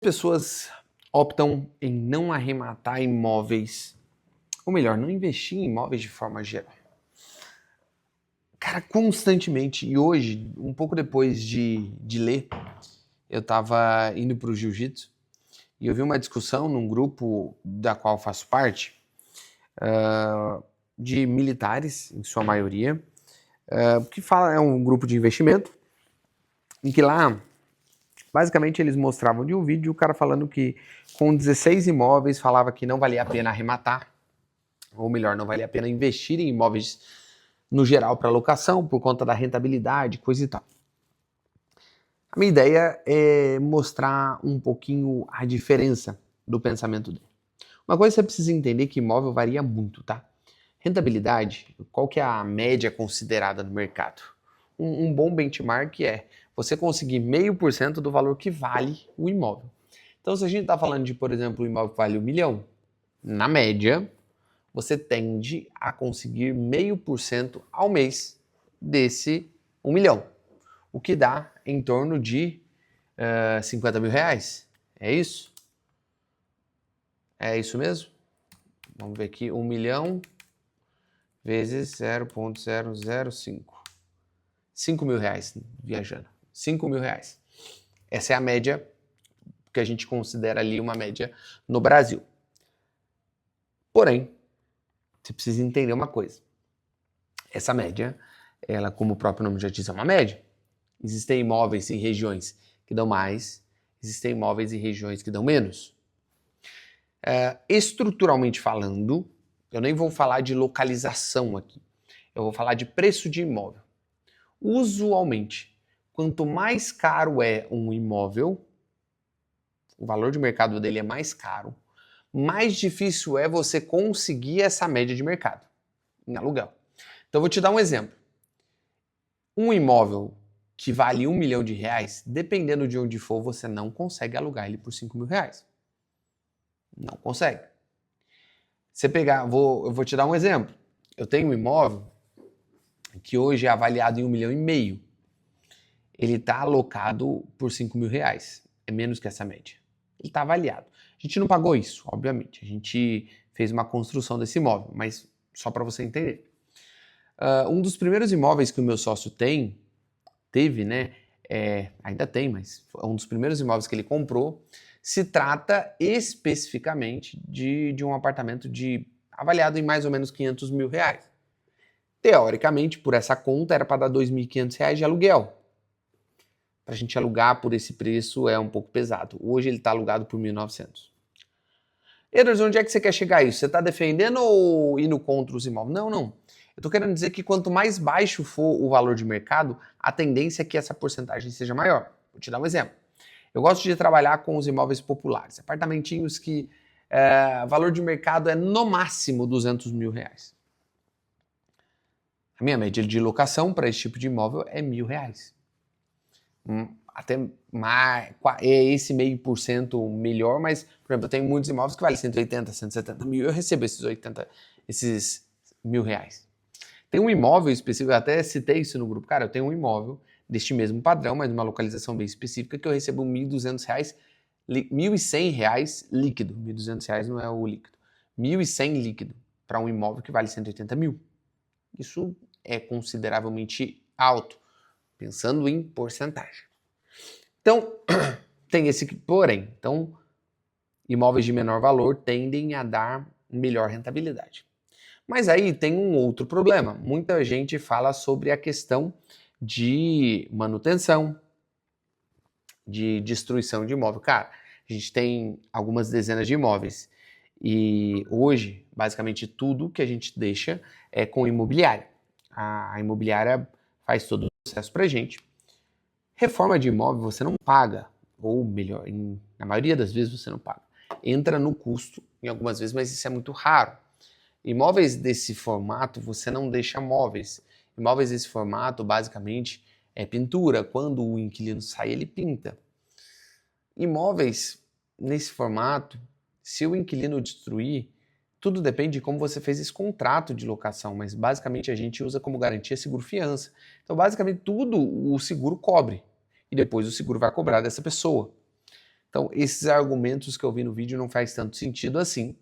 Pessoas optam em não arrematar imóveis, ou melhor, não investir em imóveis de forma geral. Cara, constantemente, e hoje, um pouco depois de ler, eu estava indo para o jiu-jitsu e eu vi uma discussão num grupo da qual faço parte, de militares, em sua maioria, que fala, é um grupo de investimento, em que lá, basicamente, eles mostravam de um vídeo o cara falando que com 16 imóveis falava que não valia a pena arrematar, ou melhor, não valia a pena investir em imóveis no geral para locação, por conta da rentabilidade, coisa e tal. A minha ideia é mostrar um pouquinho a diferença do pensamento dele. Uma coisa que você precisa entender é que imóvel varia muito, tá? Rentabilidade, qual que é a média considerada no mercado? Um bom benchmark é você conseguir 0,5% do valor que vale o imóvel. Então, se a gente está falando de, por exemplo, um imóvel que vale 1 milhão, na média, você tende a conseguir 0,5% ao mês desse 1 milhão, o que dá em torno de 50 mil reais. É isso? É isso mesmo? Vamos ver aqui, 1 milhão vezes 0,005. 5 mil reais viajando. 5 mil reais. Essa é a média que a gente considera ali uma média no Brasil. Porém, você precisa entender uma coisa. Essa média, ela, como o próprio nome já diz, é uma média. Existem imóveis em regiões que dão mais, existem imóveis em regiões que dão menos. Estruturalmente falando, eu nem vou falar de localização aqui, eu vou falar de preço de imóvel. Usualmente, quanto mais caro é um imóvel, o valor de mercado dele é mais caro, mais difícil é você conseguir essa média de mercado em aluguel. Então, eu vou te dar um exemplo. Um imóvel que vale 1 milhão de reais, dependendo de onde for, você não consegue alugar ele por 5 mil reais. Não consegue. Você pegar, eu vou te dar um exemplo. Eu tenho um imóvel que hoje é avaliado em 1,5 milhão. Ele está alocado por 5 mil reais. É menos que essa média. Ele está avaliado. A gente não pagou isso, obviamente. A gente fez uma construção desse imóvel, mas só para você entender. Um dos primeiros imóveis que o meu sócio teve, né? Ainda tem, mas um dos primeiros imóveis que ele comprou se trata especificamente de um apartamento avaliado em mais ou menos 500 mil reais. Teoricamente, por essa conta, era para dar 2.500 reais de aluguel. Para a gente alugar por esse preço é um pouco pesado. Hoje ele está alugado por 1.900. Edwards, onde é que você quer chegar a isso? Você está defendendo ou indo contra os imóveis? Não, não. Eu estou querendo dizer que quanto mais baixo for o valor de mercado, a tendência é que essa porcentagem seja maior. Vou te dar um exemplo. Eu gosto de trabalhar com os imóveis populares, apartamentinhos que valor de mercado é no máximo 200 mil reais. A minha média de locação para esse tipo de imóvel é 1.000 reais. Até mais, esse 0,5% melhor, mas, por exemplo, eu tenho muitos imóveis que valem 180, 170 mil, eu recebo esses 1.000 reais. Tem um imóvel específico, eu até citei isso no grupo, cara, eu tenho um imóvel deste mesmo padrão, mas numa localização bem específica, que eu recebo 1.200 reais, 1.100 reais líquido, 1.200 reais não é o líquido, 1.100 líquido para um imóvel que vale 180 mil. Isso é consideravelmente alto, pensando em porcentagem. Então, tem esse porém. Então, imóveis de menor valor tendem a dar melhor rentabilidade. Mas aí tem um outro problema. Muita gente fala sobre a questão de manutenção, de destruição de imóvel. Cara, a gente tem algumas dezenas de imóveis e hoje, basicamente, tudo que a gente deixa é com imobiliária. A imobiliária faz todo o processo pra gente. Reforma de imóvel você não paga, ou melhor, na maioria das vezes você não paga. Entra no custo em algumas vezes, mas isso é muito raro. Imóveis desse formato você não deixa móveis. Imóveis desse formato basicamente é pintura. Quando o inquilino sai, ele pinta. Imóveis nesse formato, se o inquilino destruir, tudo depende de como você fez esse contrato de locação, mas basicamente a gente usa como garantia seguro-fiança. Então basicamente tudo o seguro cobre e depois o seguro vai cobrar dessa pessoa. Então, esses argumentos que eu vi no vídeo não faz tanto sentido assim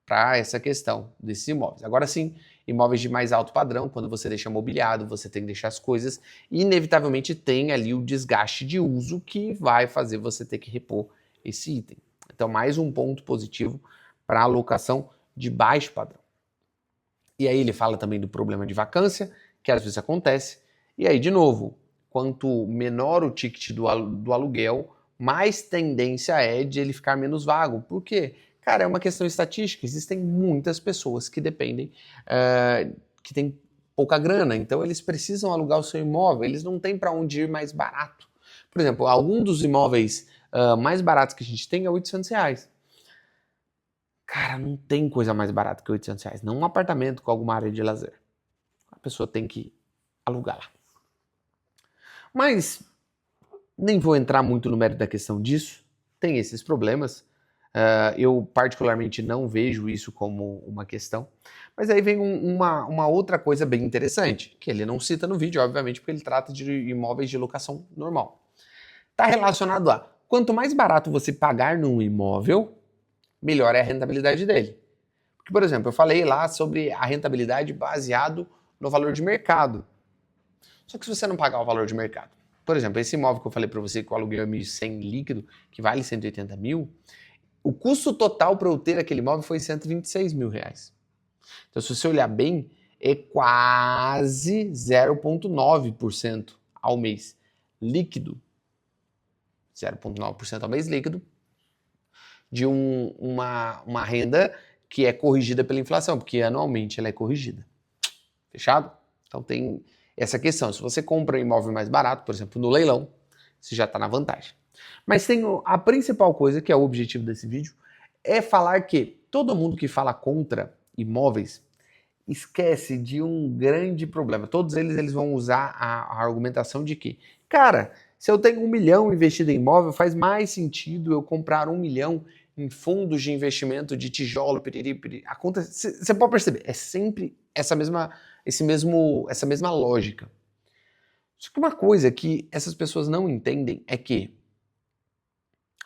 para essa questão desses imóveis. Agora sim, imóveis de mais alto padrão, quando você deixa mobiliado, você tem que deixar as coisas, e inevitavelmente tem ali o desgaste de uso que vai fazer você ter que repor esse item. Então, mais um ponto positivo para a alocação de baixo padrão. E aí ele fala também do problema de vacância, que às vezes acontece. E aí, de novo, quanto menor o ticket do aluguel, mais tendência é de ele ficar menos vago. Por quê? Cara, é uma questão estatística. Existem muitas pessoas que dependem, que têm pouca grana. Então, eles precisam alugar o seu imóvel. Eles não têm para onde ir mais barato. Por exemplo, algum dos imóveis mais baratos que a gente tem é R$800. Cara, não tem coisa mais barata que R$800. Não um apartamento com alguma área de lazer. A pessoa tem que alugar lá. Mas nem vou entrar muito no mérito da questão disso. Tem esses problemas. Eu particularmente não vejo isso como uma questão. Mas aí vem uma outra coisa bem interessante, que ele não cita no vídeo, obviamente, porque ele trata de imóveis de locação normal. Está relacionado a quanto mais barato você pagar num imóvel, melhor é a rentabilidade dele. Porque, por exemplo, eu falei lá sobre a rentabilidade baseado no valor de mercado. Só que se você não pagar o valor de mercado, por exemplo, esse imóvel que eu falei para você que o aluguel é 1.100 líquido, que vale 180 mil, o custo total para eu ter aquele imóvel foi 126 mil reais. Então, se você olhar bem, é quase 0,9% ao mês líquido. 0,9% ao mês líquido de uma renda que é corrigida pela inflação, porque anualmente ela é corrigida. Fechado? Então tem essa questão. Se você compra um imóvel mais barato, por exemplo, no leilão, você já está na vantagem. Mas tem a principal coisa, que é o objetivo desse vídeo, é falar que todo mundo que fala contra imóveis esquece de um grande problema. Todos eles vão usar a argumentação de que, cara, se eu tenho 1 milhão investido em imóvel, faz mais sentido eu comprar 1 milhão em fundos de investimento de tijolo, piriri. A conta, você pode perceber, é sempre essa mesma lógica. Só que uma coisa que essas pessoas não entendem é que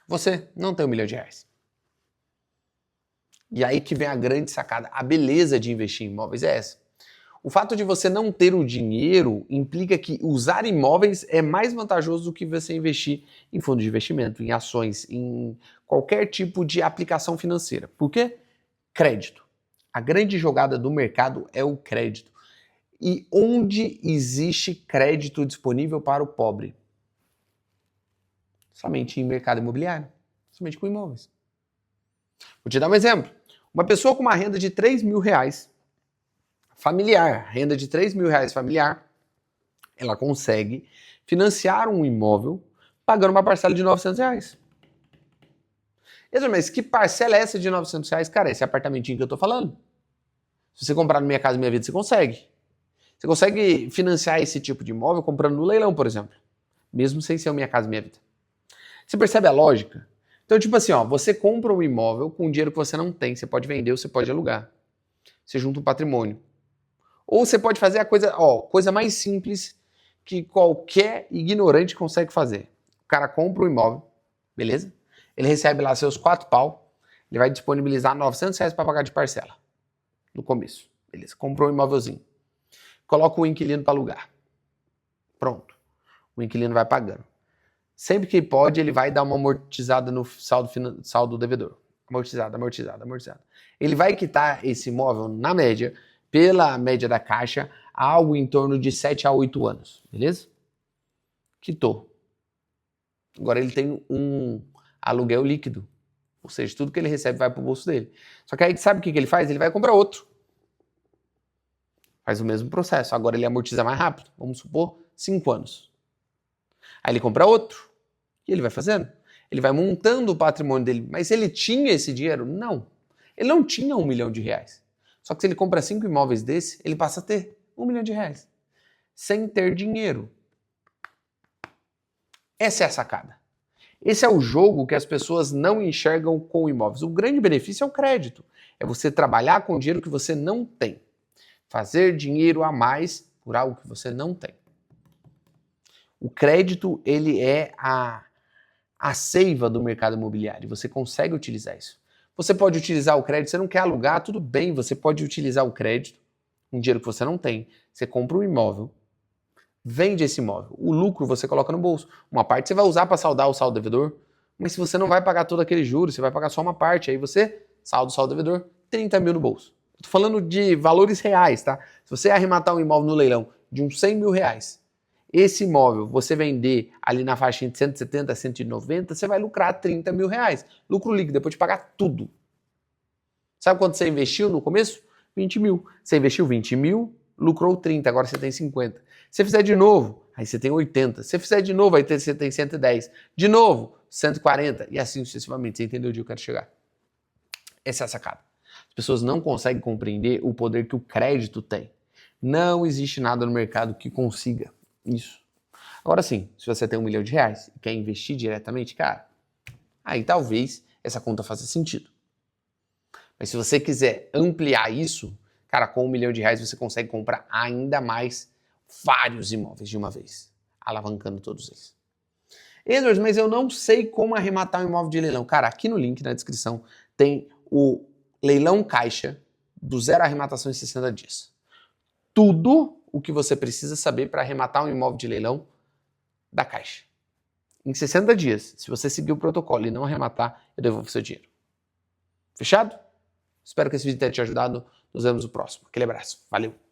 você não tem 1 milhão de reais. E aí que vem a grande sacada. A beleza de investir em imóveis é essa. O fato de você não ter o dinheiro implica que usar imóveis é mais vantajoso do que você investir em fundo de investimento, em ações, em qualquer tipo de aplicação financeira. Por quê? Crédito. A grande jogada do mercado é o crédito. E onde existe crédito disponível para o pobre? Somente em mercado imobiliário. Somente com imóveis. Vou te dar um exemplo. Uma pessoa com uma renda de 3 mil reais familiar, renda de 3 mil reais familiar, ela consegue financiar um imóvel pagando uma parcela de 900 reais. Mas que parcela é essa de 900 reais? Cara, esse apartamentinho que eu tô falando. Se você comprar no Minha Casa Minha Vida, você consegue. Você consegue financiar esse tipo de imóvel comprando no leilão, por exemplo. Mesmo sem ser o Minha Casa Minha Vida. Você percebe a lógica? Então, tipo assim, ó, você compra um imóvel com dinheiro que você não tem. Você pode vender ou você pode alugar. Você junta um patrimônio. Ou você pode fazer a coisa mais simples que qualquer ignorante consegue fazer. O cara compra um imóvel, beleza? Ele recebe lá seus 4 pau, ele vai disponibilizar 900 reais para pagar de parcela. No começo, beleza? Comprou um imóvelzinho. Coloca o inquilino para alugar. Pronto. O inquilino vai pagando. Sempre que pode, ele vai dar uma amortizada no saldo devedor. Amortizada. Ele vai quitar esse imóvel, na média, pela média da Caixa, algo em torno de 7 a 8 anos, beleza? Quitou. Agora ele tem um aluguel líquido, ou seja, tudo que ele recebe vai para o bolso dele. Só que aí sabe o que ele faz? Ele vai comprar outro. Faz o mesmo processo, agora ele amortiza mais rápido, vamos supor 5 anos. Aí ele compra outro, e ele vai fazendo. Ele vai montando o patrimônio dele, mas ele tinha esse dinheiro? Não. Ele não tinha 1 milhão de reais. Só que se ele compra 5 imóveis desse, ele passa a ter 1 milhão de reais. Sem ter dinheiro. Essa é a sacada. Esse é o jogo que as pessoas não enxergam com imóveis. O grande benefício é o crédito. É você trabalhar com dinheiro que você não tem. Fazer dinheiro a mais por algo que você não tem. O crédito, ele é a a seiva do mercado imobiliário. Você consegue utilizar isso. Você pode utilizar o crédito, você não quer alugar, tudo bem, você pode utilizar o crédito, um dinheiro que você não tem, você compra um imóvel, vende esse imóvel, o lucro você coloca no bolso. Uma parte você vai usar para saldar o saldo devedor, mas se você não vai pagar todo aquele juros, você vai pagar só uma parte, aí você salda o saldo devedor, 30 mil no bolso. Eu tô falando de valores reais, tá? Se você arrematar um imóvel no leilão de uns 100 mil reais, esse imóvel, você vender ali na faixinha de 170 a 190, você vai lucrar 30 mil reais. Lucro líquido, depois de pagar tudo. Sabe quanto você investiu no começo? 20 mil. Você investiu 20 mil, lucrou 30, agora você tem 50. Se você fizer de novo, aí você tem 80. Se você fizer de novo, aí você tem 110. De novo, 140. E assim sucessivamente. Você entendeu onde eu quero chegar? Essa é a sacada. As pessoas não conseguem compreender o poder que o crédito tem. Não existe nada no mercado que consiga isso. Agora sim, se você tem R$1 milhão e quer investir diretamente, cara, aí talvez essa conta faça sentido. Mas se você quiser ampliar isso, cara, com R$1 milhão você consegue comprar ainda mais vários imóveis de uma vez, alavancando todos eles. Edwards, mas eu não sei como arrematar um imóvel de leilão. Cara, aqui no link na descrição tem o leilão caixa do zero arrematação em 60 dias. Tudo o que você precisa saber para arrematar um imóvel de leilão da Caixa. Em 60 dias, se você seguir o protocolo e não arrematar, eu devolvo seu dinheiro. Fechado? Espero que esse vídeo tenha te ajudado. Nos vemos no próximo. Aquele abraço. Valeu!